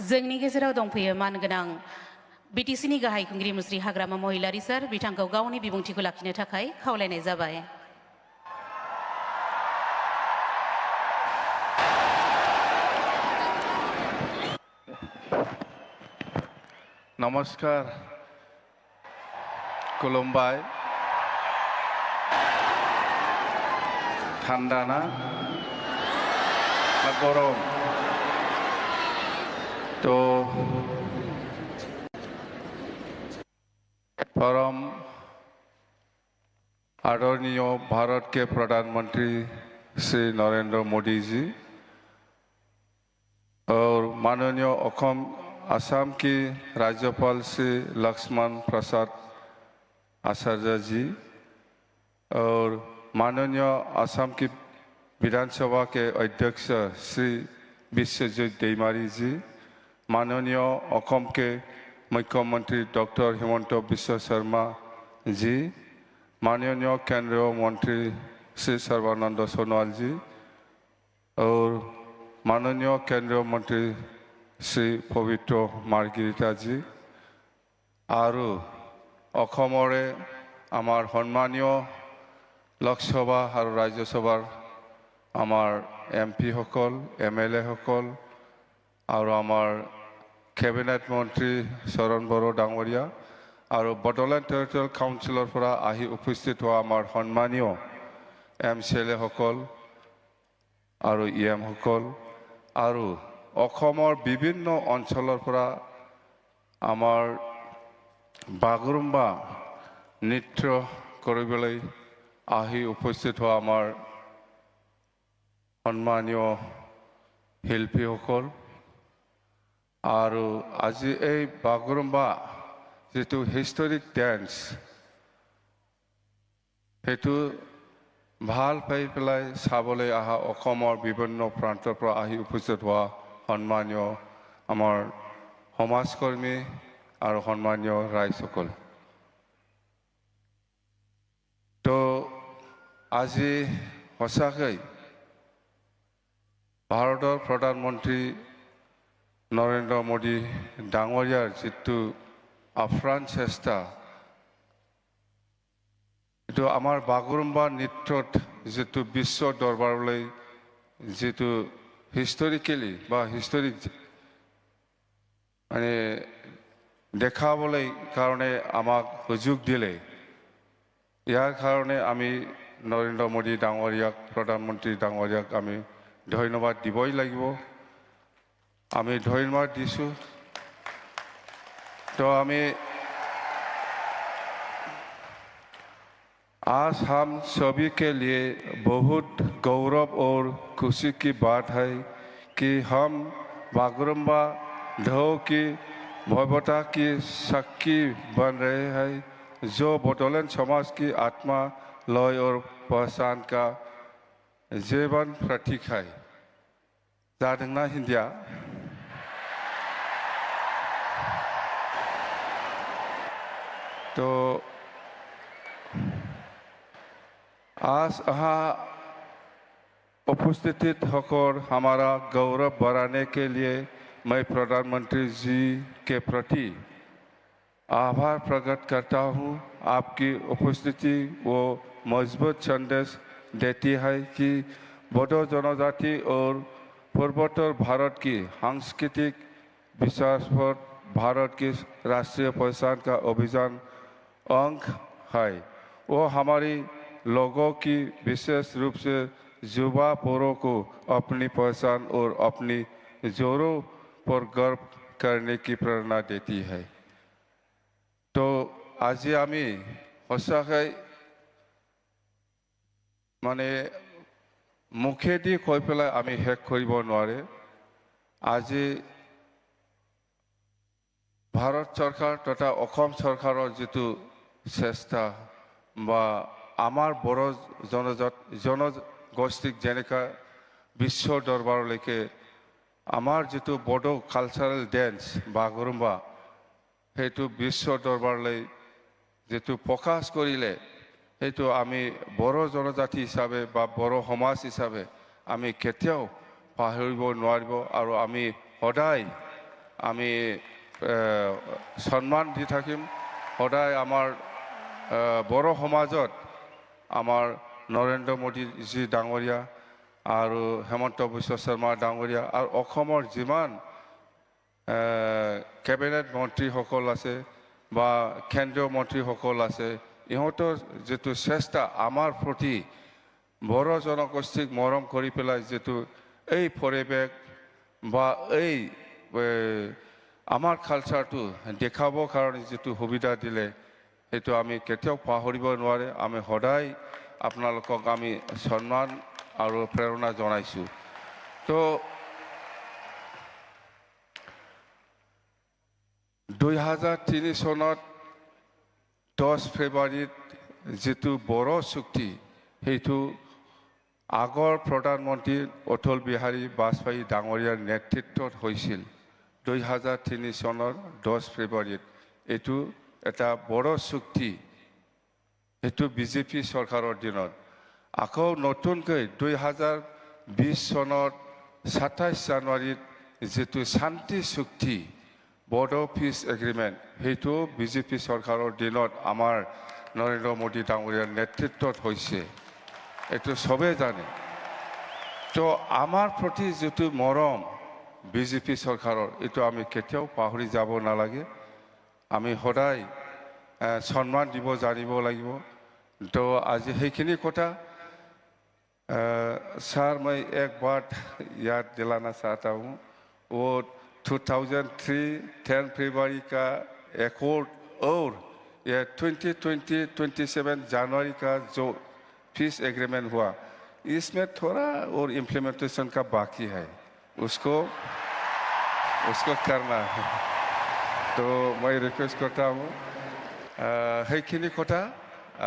जोंनि गेजेराव दंफैयो मानगोनां बिटिसिनि गाहाय खुंगिरि मुस्रि हाग्रामा महिलारि सार बिथांखौ गावनि बिबुंथिखौ लाखिनो थाखाय खावलायनाय जाबाय। नमस्कार खुलुमबाय ঠান্ডা না গরম तो परम आदरणीय भारत के प्रधानमंत्री श्री नरेंद्र मोदी जी और माननीय असम की राज्यपाल श्री लक्ष्मण प्रसाद आचार्य जी और माननीय असम की विधानसभा के अध्यक्ष श्री विश्वजीत दैमारी जी, माननीय असम के मुख्यमंत्री डॉक्टर हिमंत बिश्व शर्मा जी, माननीय केंद्रीय मंत्री श्री सर्बानंद सोनोवाल जी और माननीय केंद्रीय मंत्री श्री पवित्र मार्गेरिटा जी और अखमरे आमार सम्मानीय लोकसभा और राज्यसभा आमार एमपी हकल एमएलए हकल और आमार कैबिनेट मंत्री शरण बर डांगरिया और बडोलेंड टेरिटरियल काउंसिलर आहि उपस्थित हुआ आमार सम्मानीय एमसीएलए हकल और इएम हकल और अखमर विभिन्न अंचलर आमार बागुरुम्बा नृत्य কৰিবলৈ आहि उपस्थित हुआ आमार सम्मानीय शिल्पी हकल और आज এই बागुरुम्बा যেটো हिस्टोरिक डांस हेतु ভাল পাই পেলাই চাবলৈ আহা অসমৰ বিভিন্ন প্ৰান্তৰ পৰা আহি উপস্থিত হোৱা সম্মানীয় আমাৰ সমাজকৰ্মী আৰু সম্মানীয় ৰাইজসকল তো আজি সঁচাকৈ ভাৰতৰ প্ৰধানমন্ত্ৰী নৰেন্দ্ৰ মোদী ডাঙৰীয়াৰ যিটো আপ্ৰাণ চেষ্টা तो आमार बागुरुम्बा नृत्यत जेतु विश्व दरबारলৈ जेतु हिस्टोरिकली बा हिस्टोरिक माने देखाबले कारणे आमाक सुजुग दिले यार कारणे आमी नरेंद्र मोदी डांगरियाक प्रधानमंत्री डांगरियाक आमी धन्यवाद दिबई লাগিব आमी धन्यवाद दिसु तो आमी आज हम सभी के लिए बहुत गौरव और खुशी की बात है कि हम बागुरुम्बा ढौ की भव्यता की साक्षी बन रहे हैं जो बडोलेंड समाज की आत्मा लय और पहचान का जीवन प्रतीक है जादोंना हिंदिया तो आज यहाँ उपस्थित होकर हमारा गौरव बढ़ाने के लिए मैं प्रधानमंत्री जी के प्रति आभार प्रकट करता हूँ। आपकी उपस्थिति वो मजबूत संदेश देती है कि बोडो जनजाति और पूर्वोत्तर भारत की सांस्कृतिक विकास पर भारत की राष्ट्रीय पहचान का अभियान अंग है। वो हमारी लोगों की विशेष रूप से युवा पीढ़ी को अपनी पहचान और अपनी जोरों पर गर्व करने की प्रेरणा देती है। तो आज आमी सचाकै माने मुखेदी কৈ পেলাই आमी शेष কৰিব নোৱাৰে। आज भारत सरकार तथा অসম सरकारों जितु चेष्टा बा आमार बड़ो जनगोष्ठीक जेनेका विश्व दरबारলৈকে आमार जितु बडो कालचारेल डेन्स बागुरुम्बा हेतु विश्व दरबारলৈ जितु प्रकाश करिले हेतु आमी बड़ो जनजाति हिसाबे बा बड़ो समाज हिसाबे आमी केতিয়াও पाहरिब নোৱাৰিব আৰু आमी সদায় আমি সন্মান দি থাকিম সদায় আমাৰ বড়ো সমাজত আমাৰ নৰেন্দ্ৰ মোদীজী ডাঙৰীয়া আৰু হেমন্ত বিশ্ব শৰ্মা ডাঙৰীয়া আৰু অসমৰ যিমান কেবিনেট মন্ত্ৰীসকল আছে বা কেন্দ্ৰীয় মন্ত্ৰীসকল আছে ইহঁতৰ যিটো চেষ্টা আমাৰ প্ৰতি বড়ো জনগোষ্ঠীক মৰম কৰি পেলাই যিটো এই পৰিৱেশ বা এই আমাৰ কালচাৰটো দেখাবৰ কাৰণে যিটো সুবিধা দিলে সেইটো আমি কেতিয়াও পাহৰিব নোৱাৰে আমি সদায় আপোনালোকক আমি সন্মান আৰু প্ৰেৰণা জনাইছোঁ তো 2003 চনত 10 ফেব্ৰুৱাৰীত যিটো বড়ো চুক্তি সেইটো আগৰ প্ৰধানমন্ত্ৰী অটল বিহাৰী বাজপেয়ী ডাঙৰীয়াৰ নেতৃত্বত হৈছিল 2003 চনৰ 10 ফেব্ৰুৱাৰীত এইটো এটা বড়ো চুক্তি সেইটো বিজেপি চৰকাৰৰ দিনত আকৌ নতুনকৈ 2020 চনৰ 27 জানুৱাৰীত যিটো শান্তি চুক্তি বড়ো পিছ এগ্ৰিমেণ্ট সেইটো বিজেপি চৰকাৰৰ দিনত আমাৰ নৰেন্দ্ৰ মোদী ডাঙৰীয়াৰ নেতৃত্বত হৈছে এইটো সবেই জানে তো আমাৰ প্ৰতি যিটো মৰম বিজেপি চৰকাৰৰ এইটো আমি কেতিয়াও পাহৰি যাব নালাগে আমি সদায় সন্মান দিব জানিব লাগিব তো আজি সেইখিনি কথা सर मैं एक बात याद दिलाना चाहता हूँ वो 2003 10 फरवरी का एकॉर्ड और ये 27 जनवरी का जो पीस एग्रीमेंट हुआ इसमें थोड़ा और इम्प्लीमेंटेशन का बाकी है उसको करना है तो मैं रिक्वेस्ट करता हूँ সেইখিনি কথা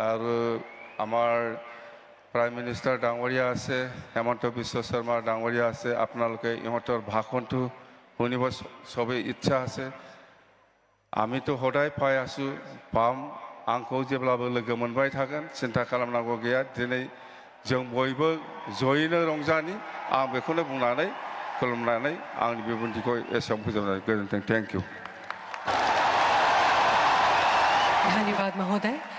আৰু আমাৰ প্ৰাইম মিনিষ্টাৰ ডাঙৰীয়া আছে হেমন্ত বিশ্ব শৰ্মা ডাঙৰীয়া আছে আপোনালোকে ইহঁতৰ ভাষণটো শুনিব সবেই ইচ্ছা আছে আমিতো সদায় পাই আছোঁ পাম आंखौ जेब्लाबो लोगो मोनबाय थागोन सिन्था खालामनांगौ गैया दिनै जों बयबो जयैनो रंजानि आं बेखौनो बुंनानै खुलुमनानै आंनि बिबुंथिखौ एसेयावनो फोजोबनाय गोजोन्थों थेंक इउ धन्यवाद महोदय।